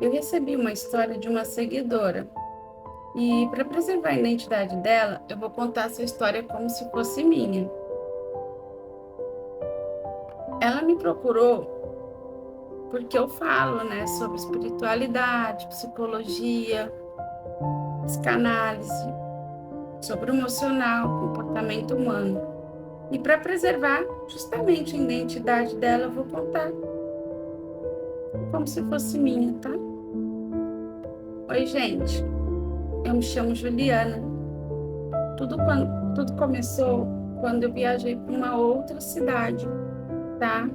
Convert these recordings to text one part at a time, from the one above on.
Eu recebi uma história de uma seguidora e, para preservar a identidade dela, eu vou contar essa história como se fosse minha. Ela me procurou porque eu falo, né, sobre espiritualidade, psicologia, psicanálise, sobre o emocional, comportamento humano. E para preservar justamente a identidade dela, eu vou contar como se fosse minha, tá? Oi, gente. Eu me chamo Juliana. Tudo começou quando eu viajei para uma outra cidade, tá?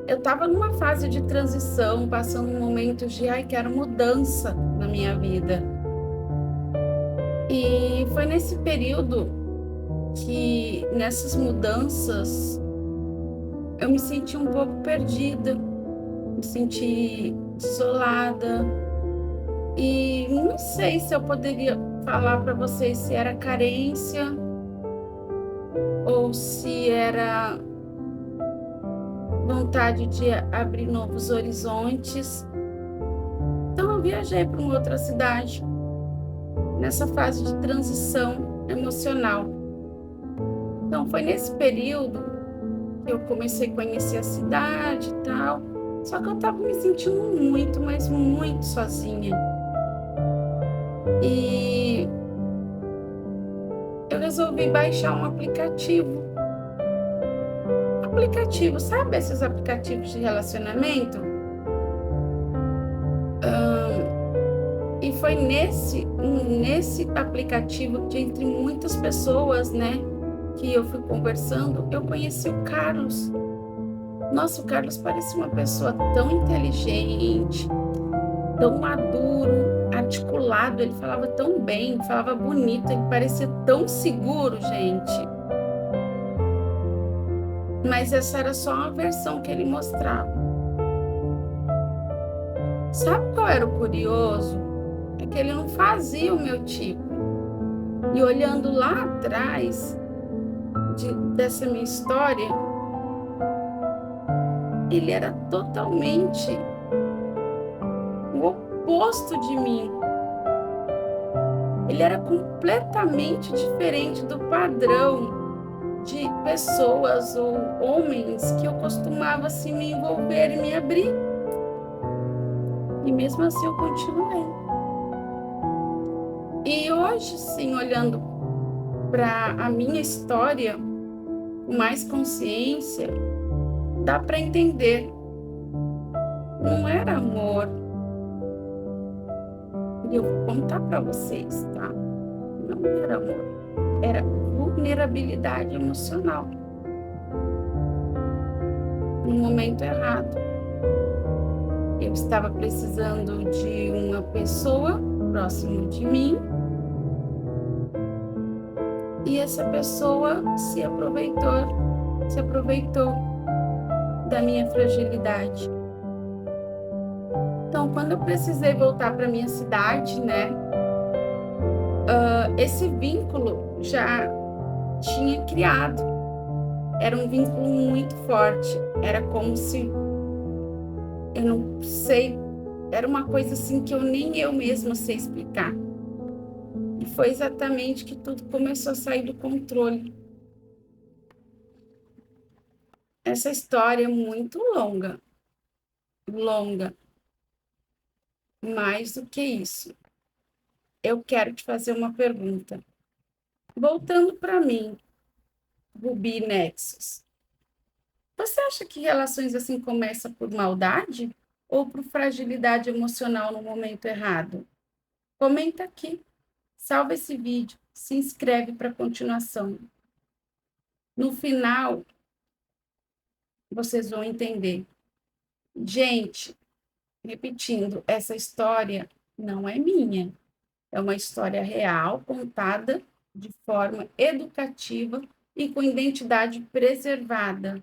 Eu estava numa fase de transição, passando um momento de, ai, quero mudança na minha vida. E foi nesse período que, nessas mudanças, eu me senti um pouco perdida, me senti isolada. E não sei se eu poderia falar para vocês se era carência ou se era vontade de abrir novos horizontes. Então eu viajei para uma outra cidade, nessa fase de transição emocional. Então foi nesse período que eu comecei a conhecer a cidade e tal, só que eu estava me sentindo muito, mas muito sozinha. E eu resolvi baixar um aplicativo. Sabe esses aplicativos de relacionamento? E foi nesse aplicativo, de entre muitas pessoas, né, que eu fui conversando, eu conheci o Carlos. Nossa, o Carlos parecia uma pessoa tão inteligente, tão maduro, articulado, ele falava tão bem, falava bonito, ele parecia tão seguro, gente. Mas essa era só uma versão que ele mostrava. Sabe qual era o curioso? É que ele não fazia o meu tipo. E olhando lá atrás dessa minha história, ele era totalmente o oposto de mim. Ele era completamente diferente do padrão de pessoas ou homens que eu costumava assim me envolver e me abrir. E mesmo assim eu continuei. E hoje, sim, olhando para a minha história com mais consciência, dá para entender. Não era amor. E eu vou contar para vocês, tá? Não era amor. Era vulnerabilidade emocional. No momento errado. Eu estava precisando de uma pessoa próximo de mim e essa pessoa se aproveitou da minha fragilidade. Então, quando eu precisei voltar para minha cidade, né, esse vínculo já tinha criado. Era um vínculo muito forte. Era como se, eu não sei, era uma coisa assim que nem eu mesma sei explicar. E foi exatamente que tudo começou a sair do controle. Essa história é muito longa, longa. Mais do que isso, eu quero te fazer uma pergunta. Voltando para mim, Ruby Nexus, você acha que relações assim começam por maldade ou por fragilidade emocional no momento errado? Comenta aqui, salva esse vídeo, se inscreve para a continuação. No final, vocês vão entender. Gente, repetindo, essa história não é minha. É uma história real, contada de forma educativa e com identidade preservada.